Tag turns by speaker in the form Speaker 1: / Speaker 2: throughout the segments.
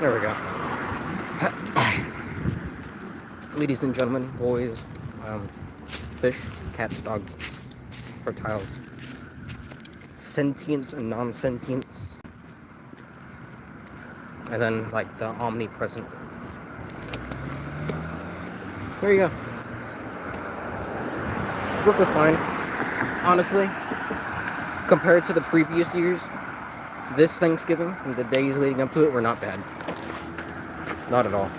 Speaker 1: There we go. Ladies and gentlemen, boys, fish, cats, dogs, reptiles, sentience and non-sentience, and then like the omnipresent. There you go. Work was fine. Honestly, compared to the previous years, this Thanksgiving and the days leading up to it were not bad. Not at all.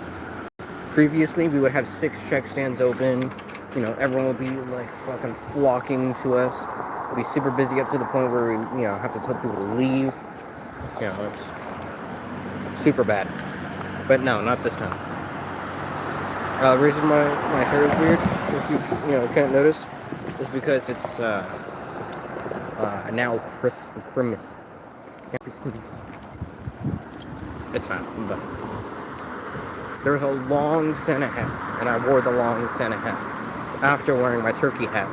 Speaker 1: Previously, we would have 6 check stands open. You know, everyone would be like fucking flocking to us. We'd be super busy up to the point where we, have to tell people to leave. You know, it's super bad. But no, not this time. The reason my hair is weird, if you can't notice, is because it's now Christmas. It's fine, but there was a long Santa hat, and I wore the long Santa hat after wearing my turkey hat.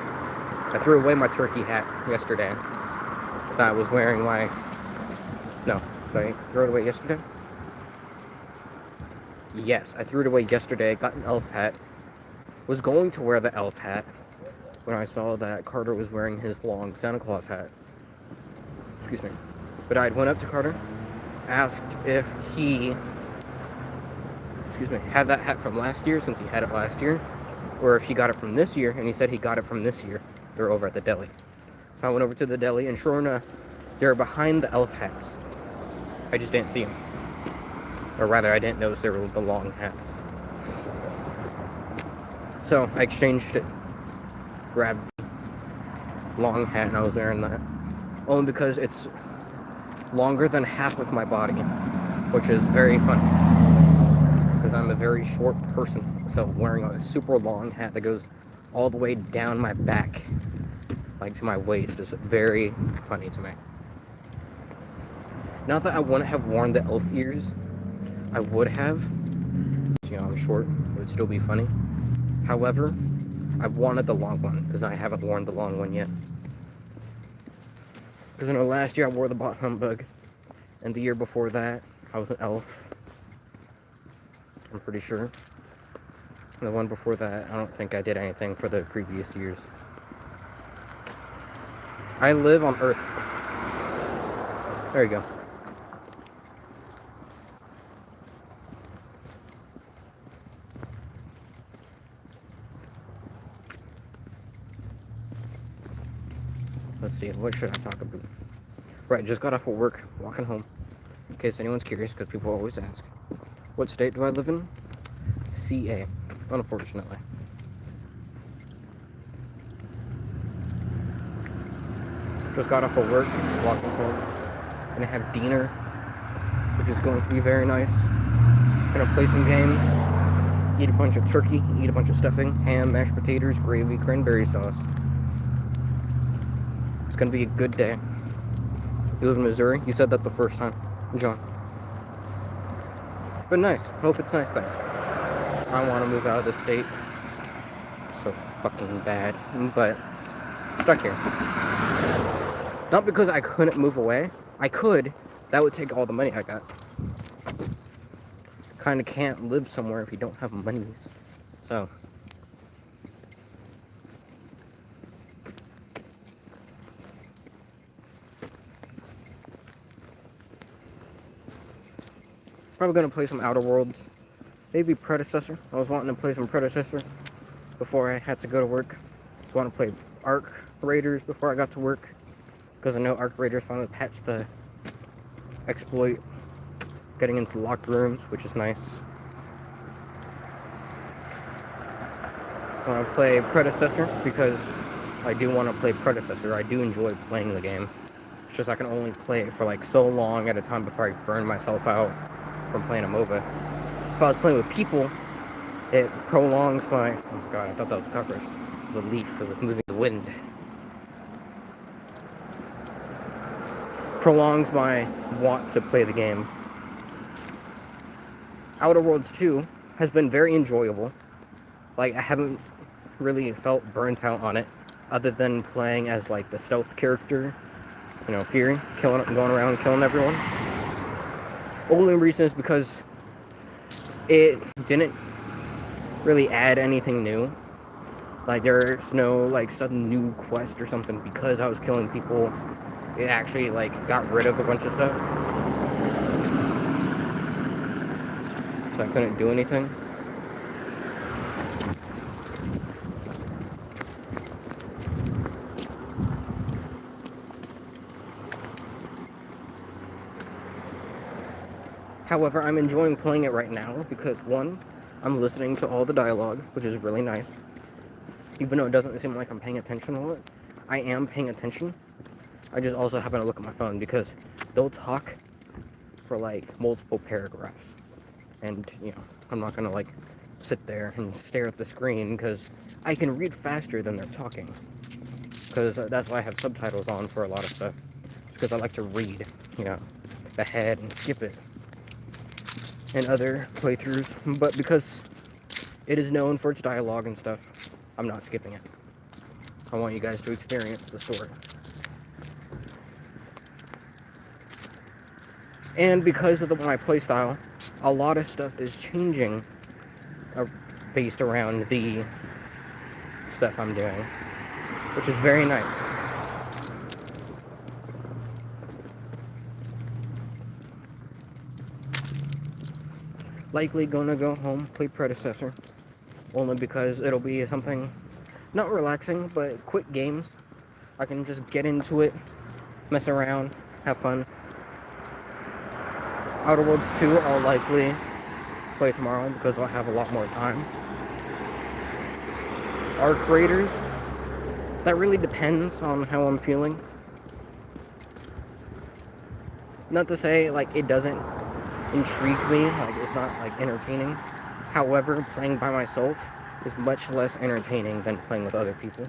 Speaker 1: I threw away my turkey hat yesterday. I thought I was wearing my... No, did I throw it away yesterday? Yes, I threw it away yesterday. I got an elf hat. Was going to wear the elf hat when I saw that Carter was wearing his long Santa Claus hat. Excuse me. But I went up to Carter, asked if he, had that hat from last year, since he had it last year, or if he got it from this year, and he said he got it from this year. They were over at the deli. So I went over to the deli, and sure enough, they were behind the elf hats. I just didn't see them. Or rather, I didn't notice they were the long hats. So I exchanged it, grabbed the long hat, and I was wearing that. Only because it's longer than half of my body, which is very funny. Because I'm a very short person, so wearing a super long hat that goes all the way down my back, like to my waist, is very funny to me. Not that I wouldn't have worn the elf ears. I would have. I'm short. It would still be funny. However, I wanted the long one because I haven't worn the long one yet. Because last year I wore the Bah Humbug, and the year before that I was an elf. I'm pretty sure. And the one before that, I don't think I did anything for the previous years. I live on Earth. There you go. Let's see, what should I talk about? Right, just got off of work, walking home. In case anyone's curious, because people always ask. What state do I live in? CA, unfortunately. Just got off of work, walking home. Gonna have dinner, which is going to be very nice. Gonna play some games, eat a bunch of turkey, eat a bunch of stuffing, ham, mashed potatoes, gravy, cranberry sauce. It's gonna be a good day. You live in Missouri? You said that the first time, John. But nice. Hope it's nice there. I want to move out of the state. So fucking bad. But stuck here. Not because I couldn't move away. I could. That would take all the money I got. Kind of can't live somewhere if you don't have monies. So. Probably gonna play some Outer Worlds. Maybe Predecessor. I was wanting to play some Predecessor before I had to go to work. I was wanting to play Ark Raiders before I got to work. Because I know Ark Raiders finally patched the exploit getting into locked rooms, which is nice. I want to play Predecessor because I do want to play Predecessor. I do enjoy playing the game. It's just I can only play it for like so long at a time before I burn myself out from playing a MOBA. If I was playing with people, it prolongs my... Oh god, I thought that was a cockroach. It was a leaf that was moving in the wind. Prolongs my want to play the game. Outer Worlds 2 has been very enjoyable. Like, I haven't really felt burnt out on it, other than playing as like the stealth character, Fury, going around killing everyone. Only reason is because it didn't really add anything new. Like, there's no, like, sudden new quest or something because I was killing people. It actually, like, got rid of a bunch of stuff. So I couldn't do anything. However, I'm enjoying playing it right now because, one, I'm listening to all the dialogue, which is really nice. Even though it doesn't seem like I'm paying attention a lot, I am paying attention. I just also happen to look at my phone because they'll talk for like multiple paragraphs. And, you know, I'm not gonna like sit there and stare at the screen because I can read faster than they're talking. Because that's why I have subtitles on for a lot of stuff. It's because I like to read, you know, ahead and skip it in other playthroughs. But because it is known for its dialogue and stuff, I'm not skipping it. I want you guys to experience the story. And because of my playstyle, a lot of stuff is changing based around the stuff I'm doing, which is very nice. Likely gonna go home, play Predecessor, only because it'll be something not relaxing, but quick games. I can just get into it, mess around, have fun. Outer Worlds 2, I'll likely play tomorrow because I'll have a lot more time. Arc Raiders, that really depends on how I'm feeling. Not to say, like, it doesn't intrigue me, like, it's not, like, entertaining. However, playing by myself is much less entertaining than playing with other people.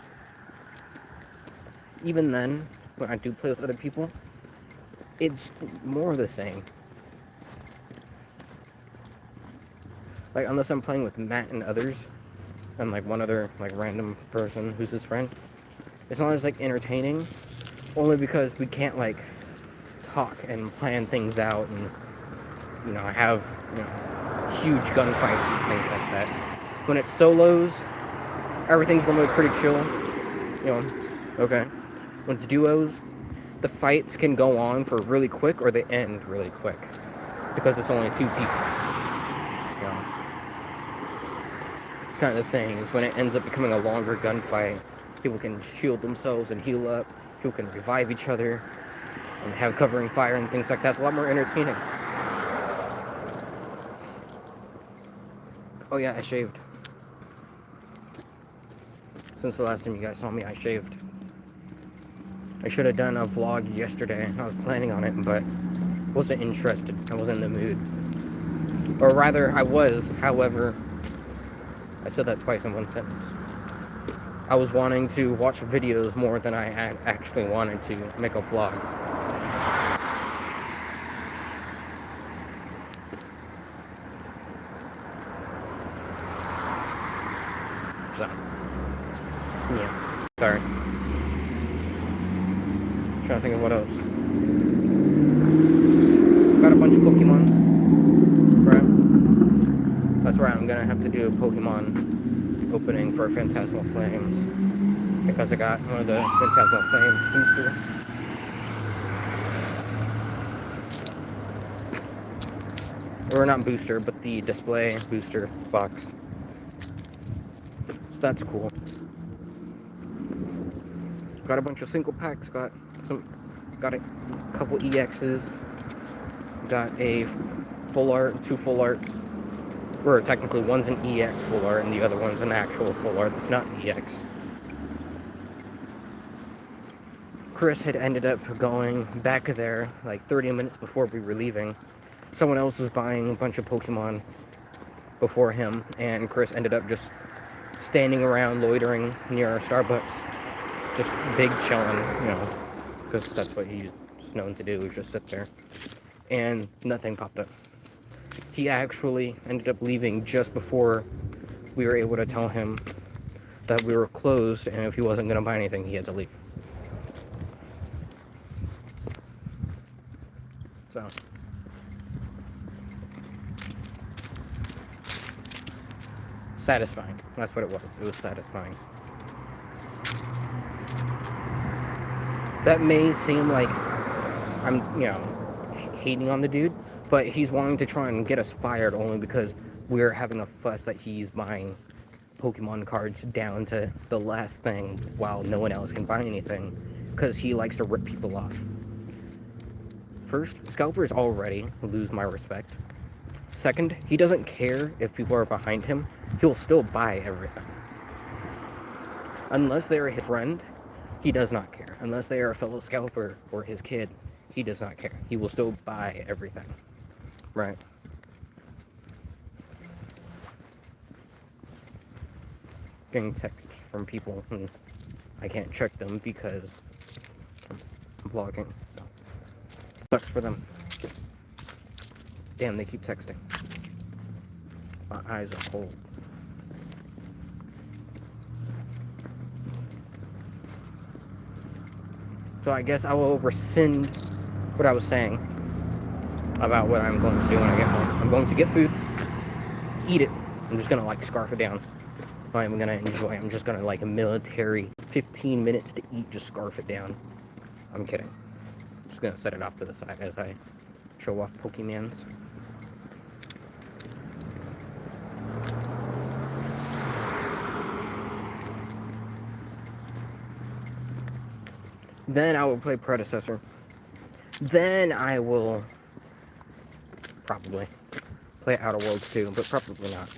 Speaker 1: Even then, when I do play with other people, it's more of the same. Like, unless I'm playing with Matt and others, and, like, one other, like, random person who's his friend, it's not as, like, entertaining, only because we can't, like, talk and plan things out and, you know, have, you know, huge gunfights and things like that. When it's solos, everything's normally pretty chill, you know, okay. When it's duos, the fights can go on for really quick or they end really quick, because it's only two people, you know. It's kind of the thing, is when it ends up becoming a longer gunfight, people can shield themselves and heal up, people can revive each other, and have covering fire and things like that. It's a lot more entertaining. Oh yeah, I shaved. Since the last time you guys saw me, I shaved. I should have done a vlog yesterday. I was planning on it, but wasn't interested. I wasn't in the mood. Or rather, I was. However, I said that twice in one sentence. I was wanting to watch videos more than I had actually wanted to make a vlog. So, yeah. Sorry. Trying to think of what else. Got a bunch of Pokemons. Right? That's right, I'm gonna have to do a Pokemon opening for Phantasmal Flames. Because I got one of the Phantasmal Flames booster. Or not booster, but the display booster box. So that's cool. Got a bunch of single packs, got a couple EXs, got a full art, two full arts, or technically one's an EX full art and the other one's an actual full art that's not an EX. Chris had ended up going back there like 30 minutes before we were leaving. Someone else was buying a bunch of Pokemon before him, and Chris ended up just standing around loitering near our Starbucks. Just big chilling, you know, because that's what he's known to do, is just sit there. And nothing popped up. He actually ended up leaving just before we were able to tell him that we were closed, and if he wasn't going to buy anything, he had to leave. So, satisfying. That's what it was. It was satisfying. That may seem like I'm, hating on the dude, but he's wanting to try and get us fired only because we're having a fuss that he's buying Pokemon cards down to the last thing while no one else can buy anything because he likes to rip people off. First, scalpers already lose my respect. Second, he doesn't care if people are behind him. He'll still buy everything. Unless they're his friend, he does not care. Unless they are a fellow scalper or his kid, he does not care. He will still buy everything. Right? Getting texts from people and I can't check them because I'm vlogging. So sucks for them. Damn, they keep texting. My eyes are cold. So I guess I will rescind what I was saying about what I'm going to do when I get home. I'm going to get food, eat it. I'm just gonna scarf it down. I'm not even gonna enjoy. I'm just gonna a military 15 minutes to eat, just scarf it down. I'm kidding. I'm just gonna set it off to the side as I show off Pokemans. Then I will play Predecessor. Then I will probably play Outer Worlds 2, but probably not.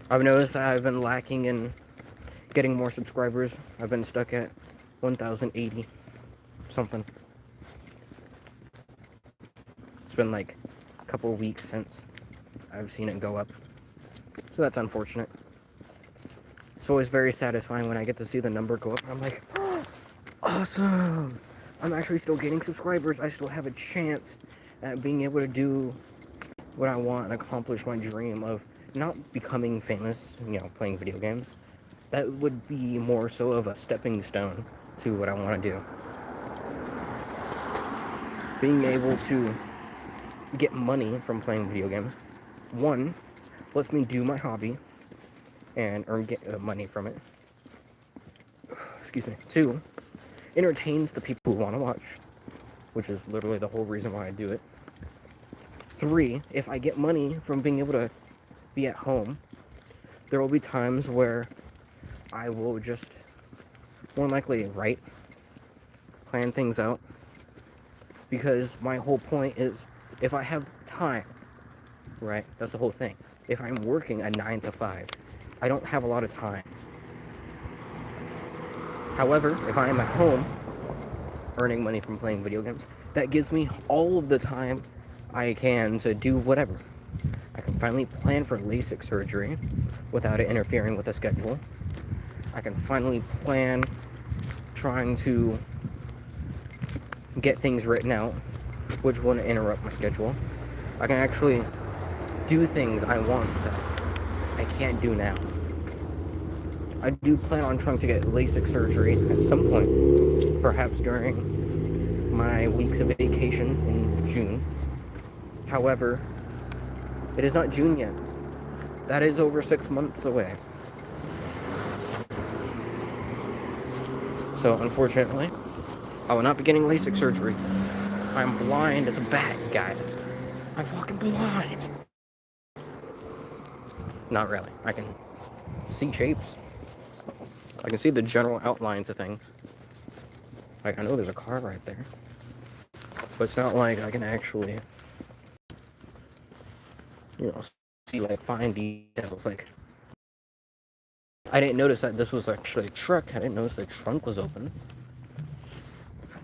Speaker 1: I've noticed that I've been lacking in getting more subscribers. I've been stuck at 1,080 something. It's been a couple of weeks since I've seen it go up. So that's unfortunate. It's always very satisfying when I get to see the number go up. I'm like, oh, awesome! I'm actually still getting subscribers. I still have a chance at being able to do what I want and accomplish my dream of not becoming famous, playing video games. That would be more so of a stepping stone to what I want to do. Being able to get money from playing video games, one, lets me do my hobby and get money from it. Excuse me. Two, entertains the people who want to watch, which is literally the whole reason why I do it. Three, if I get money from being able to be at home, there will be times where I will just more likely write, plan things out, because my whole point is if I have time, right, that's the whole thing. If I'm working a 9 to 5, I don't have a lot of time. However, if I am at home earning money from playing video games, that gives me all of the time I can to do whatever. I can finally plan for LASIK surgery without it interfering with the schedule. I can finally plan trying to get things written out, which wouldn't interrupt my schedule. I can actually do things I want that I can't do now. I do plan on trying to get LASIK surgery at some point, perhaps during my weeks of vacation in June. However, it is not June yet. That is over 6 months away. So, unfortunately, I will not be getting LASIK surgery. I'm blind as a bat, guys. I'm fucking blind. Not really. I can see shapes. I can see the general outlines of things. I know there's a car right there. But it's not like I can actually, see fine details. I didn't notice that this was actually a truck. I didn't notice the trunk was open.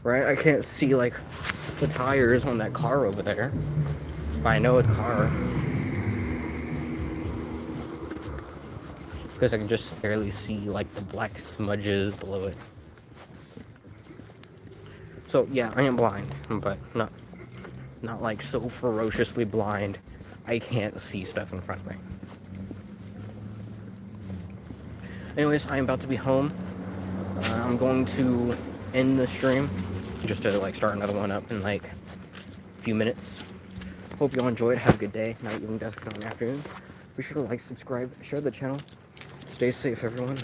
Speaker 1: Right? I can't see the tires on that car over there. But I know it's a car. Because I can just barely see the black smudges below it. So yeah, I am blind, but not so ferociously blind I can't see stuff in front of me. Anyways, I am about to be home. I'm going to end the stream just to start another one up in a few minutes. Hope you all enjoyed. Have a good day, night, evening, dusk, dawn, afternoon. Be sure to like, subscribe, share the channel. Stay safe, everyone.